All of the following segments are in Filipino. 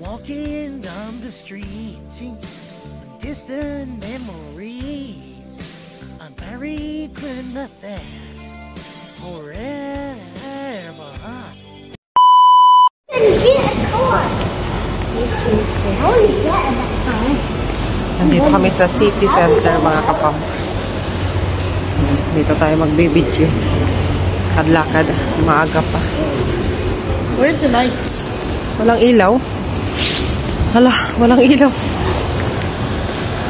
Walking down the street, distant memories. I'm buried in the past forever. Nandito kami sa city center, mga kapam. Dito tayo magbibidyo. Lakad, maaga pa. Where are the lights? Walang ilaw. Hala, walang ilaw.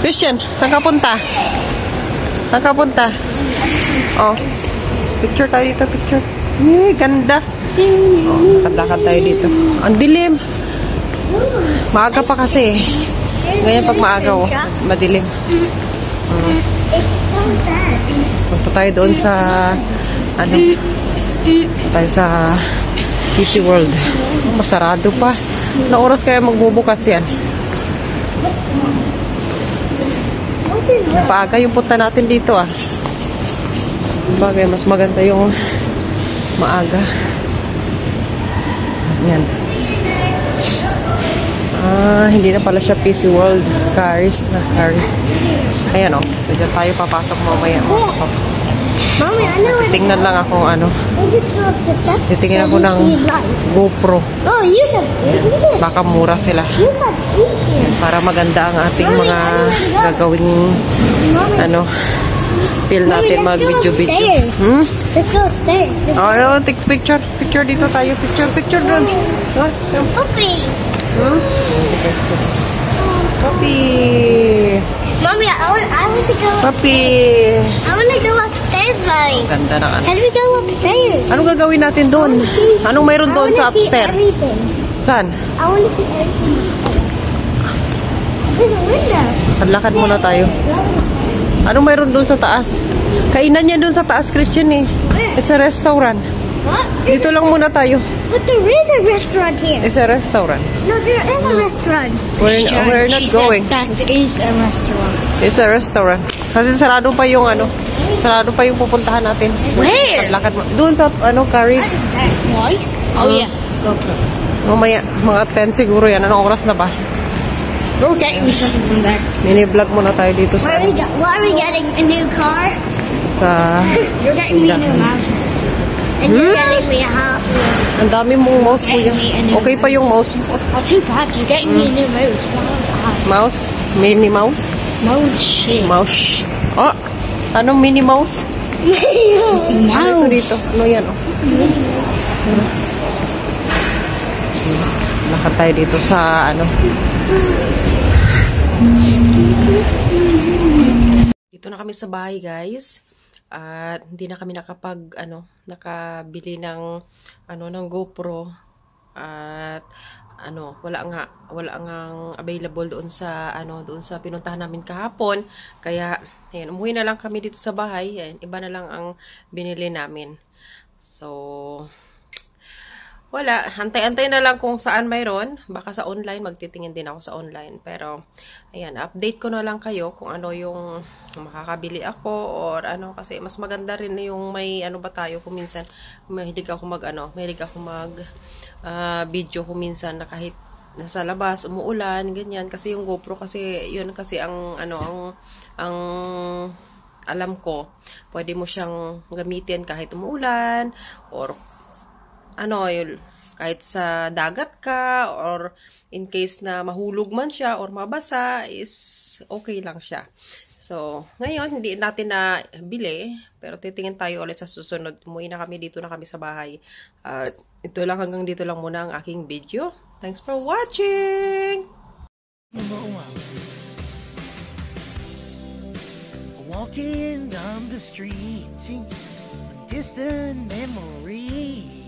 Christian, saan ka punta? Saan ka punta? Oh, picture tayo dito, picture. Ganda. Oh, lakad tayo dito. Ang dilim. Maaga pa kasi. Ngayon pag maaga, oh, madilim. Punta tayo doon sa ano, tayo sa PC World. Masarado pa. Na oras kaya magbubukas yan? Paaga yung punta natin dito, ah. Bagay, mas maganda yung maaga. Yan. Hindi na pala siya PC World. Cars na cars. Ayan, oh. Diyan tayo papasok mamaya. Mommy, I know it. Tingnan lang ako ano. Titingin ako ng GoPro. Oh, you can. Baka mura sila. You can eat it. Para maganda ang ating mga gagawing ano, feel natin mag-video-video. Let's go upstairs. Oh, take picture. Picture dito tayo. Picture doon. Puppy. Puppy. Mommy, I want to go. Puppy. I want to go upstairs, Mommy. Ganda na ano. Can we go upstairs? Anong gagawin natin doon? Anong mayroon doon sa upstairs? Everything. Saan? I want to see everything. There's a window. Lakad muna tayo. Anong mayroon doon sa taas? Kainan yan doon sa taas, Christian, eh. It's a restaurant. What? Dito lang muna tayo. But there is a restaurant here. It's a restaurant. No, there is a restaurant. We're not going. That is a restaurant. It's a restaurant. Kasi sarado pa yung ano. Sarado pa yung pupuntahan natin. Where? Lakad mo. Doon sa ano, Curry. Why? Oh, yeah. Mamaya, mga 10 siguro yan. Anong oras na ba? Go get me something from there. Mini-vlog muna tayo dito sa What are we getting? A new car? sa You're getting me a new mouse. And you're getting me a Hot Wheel. ang dami mong mouse, kuya. Okay pa yung mouse. Oh, too bad. You're getting me a new mouse. Mouse? Mini mouse? Mouse shit. Mouse. Oh, anong mini mouse? Ano ito dito? Ano yan, oh? Lakad tayo dito sa ano. Dito na kami sa bahay, guys. At hindi na kami nakabili ng ng GoPro. At wala nga available doon sa pinuntahan namin kahapon. Kaya ayan, umuwi na lang kami dito sa bahay. Ayan, iba na lang ang binili namin. So wala, antay-antay na lang kung saan mayroon. Baka sa online, magtitingin din ako sa online. Pero, ayan, update ko na lang kayo kung ano yung makakabili ako or ano. Kasi mas maganda rin yung may ba tayo kung minsan mahilig ako video kung minsan na kahit nasa labas, umuulan, ganyan. Kasi yung GoPro kasi, yun kasi ang alam ko, pwede mo siyang gamitin kahit umuulan or kahit sa dagat ka or in case na mahulog man siya or mabasa is okay lang siya. So, ngayon hindi natin na bili pero titingin tayo ulit sa susunod. Umuwi na kami, dito na kami sa bahay. At hanggang dito lang muna ang aking video. Thanks for watching! Walking down the street, distant memories.